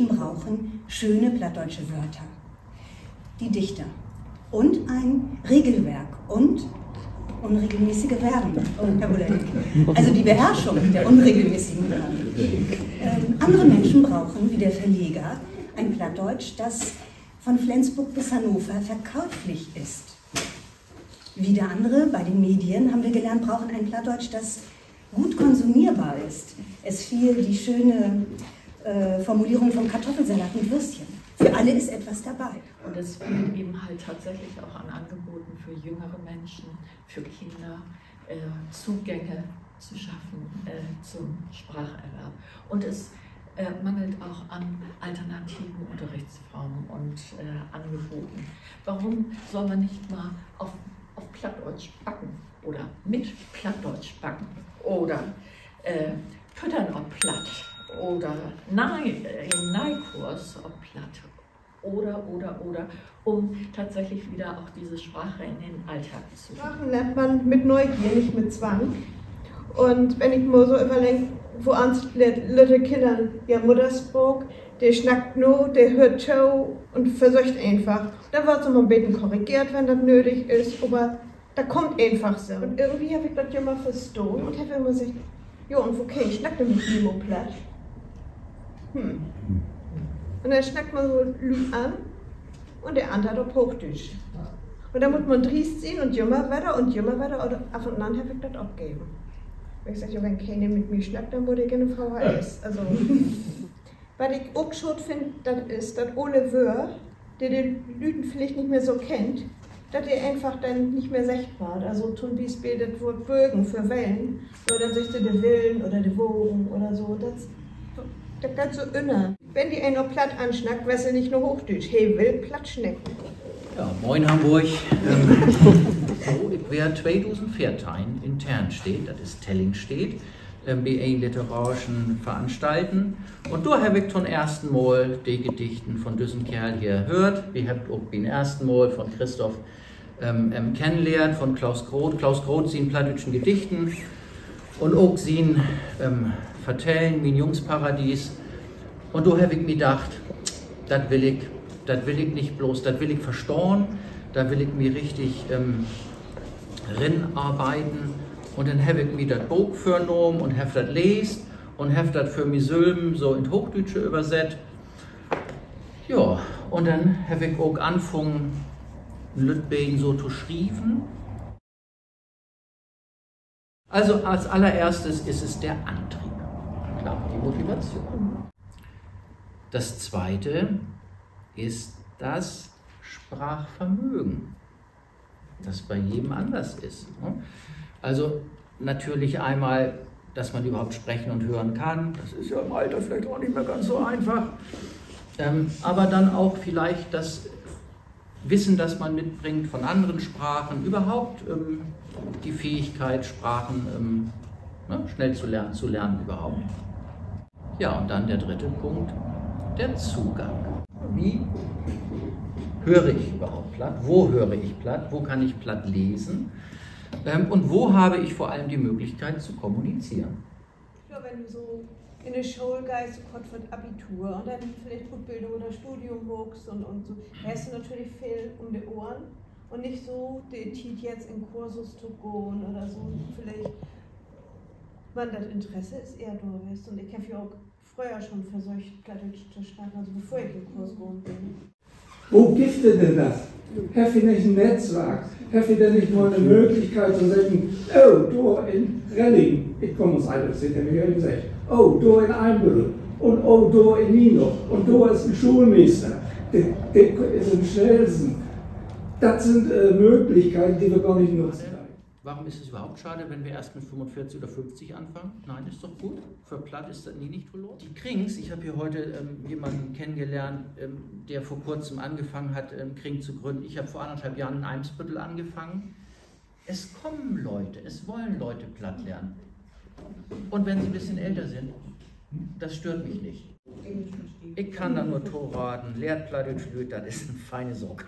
Menschen brauchen schöne plattdeutsche Wörter. Die Dichter. Und ein Regelwerk und unregelmäßige Verben. Also die Beherrschung der unregelmäßigen Verben. Andere Menschen brauchen, wie der Verleger, ein Plattdeutsch, das von Flensburg bis Hannover verkäuflich ist. Wieder andere, bei den Medien, haben wir gelernt, brauchen ein Plattdeutsch, das gut konsumierbar ist. Es fiel die schöne Formulierung vom Kartoffelsalat mit Würstchen. Für alle ist etwas dabei. Und es fehlt eben halt tatsächlich auch an Angeboten für jüngere Menschen, für Kinder, Zugänge zu schaffen zum Spracherwerb. Und es mangelt auch an alternativen Unterrichtsformen und Angeboten. Warum soll man nicht mal auf Plattdeutsch backen oder mit Plattdeutsch backen oder Füttern auf Platt oder Naikurs auf Platt oder, um tatsächlich wieder auch diese Sprache in den Alltag zu bringen. Sprachen lernt man mit Neugier, nicht mit Zwang. Und wenn ich mir so überlege, wo Leute Kinder ihr Muttersprach, der schnackt nur, der hört zu und versucht einfach. Da wird so mal ein bisschen korrigiert, wenn das nötig ist, aber da kommt einfach so. Und irgendwie habe ich das ja mal verstanden und habe immer gesagt, jo, und okay, ich schnack nämlich Nemo platt. Und dann schnackt man so Lü an und der andere auf Hochdeutsch. Und dann muss man driest sehen und jümmer weiter und ab und an habe ich das abgeben. Ich sage, ja, wenn keiner mit mir schnackt, dann wurde ich eine VHS. Also, was ich auch schon finde, das ist, dass ohne Wör, der den Lüten vielleicht nicht mehr so kennt, dass der einfach dann nicht mehr sichtbar. Also zum Beispiel das Wort Bögen für Wellen, oder dann sagst du die Willen oder die Wogen oder so. Das ganz so inner. Wenn die einen noch platt anschnackt, weißt du nicht nur Hochdeutsch. Hey, will platt schnecken. Ja, moin Hamburg. Ich wäre 2014 in Ternstedt, das ist Tellingstedt, bei einem literarischen Veranstalten. Und da habe ich zum ersten Mal die Gedichten von diesem Kerl hier gehört. Wir haben auch beim ersten Mal von Christoph kennengelernt, von Klaus Groth. Klaus Groth sind plattdeutschen Gedichten und auch sie vertellen, mein Jungsparadies. Und da habe ich mir gedacht, das will ich nicht bloß, das will ich verstauen, da will ich mir richtig rinarbeiten. Und dann habe ich mir das Buch vorgenommen und habe das lesen und habe das für mich Sylben so in Hochdeutsche übersetzt. Ja, und dann habe ich auch angefangen, Lütbegen so zu schreiben. Also als allererstes ist es der Antrieb, klar, die Motivation. Das zweite ist das Sprachvermögen, das bei jedem anders ist. Also natürlich einmal, dass man überhaupt sprechen und hören kann, das ist ja im Alter vielleicht auch nicht mehr ganz so einfach, aber dann auch vielleicht das Wissen, das man mitbringt von anderen Sprachen, überhaupt die Fähigkeit, Sprachen schnell zu lernen überhaupt. Ja, und dann der dritte Punkt, der Zugang. Wie höre ich überhaupt platt? Wo höre ich platt? Wo kann ich platt lesen? Und wo habe ich vor allem die Möglichkeit zu kommunizieren? Ja, wenn du so in eine Schule gehst, kurz für das Abitur und dann vielleicht Fortbildung oder Studium wuchst und so, hast du natürlich viel um die Ohren und nicht so, die Tiet jetzt in Kursus zu gehen oder so. Vielleicht, wenn das Interesse ist, eher du bist. Und ich habe ja auch früher schon versucht, Plattdeutsch zu starten, also bevor ich in Kurs gehen bin. Wo gibt es denn das? Have ihr nicht ein Netzwerk? Have ihr denn nicht mal eine Möglichkeit zu sagen, oh, du in Relling, ich komme aus Eidelstedt, habe ich ja gesagt, oh, du in Einbüttel und oh, du in Nino und du ist ein Schulmeister, der ist in Schnelsen. Das sind Möglichkeiten, die wir gar nicht nutzen. Warum ist es überhaupt schade, wenn wir erst mit 45 oder 50 anfangen? Nein, ist doch gut. Für Platt ist das nie nicht verloren. Die Krings, ich habe hier heute jemanden kennengelernt, der vor kurzem angefangen hat, Kring zu gründen. Ich habe vor 1,5 Jahren in Eimsbüttel angefangen. Es kommen Leute, es wollen Leute Platt lernen. Und wenn sie ein bisschen älter sind, das stört mich nicht. Ich kann da nur Torraten, lehrt Plattdeutsch, das ist eine feine Sorge.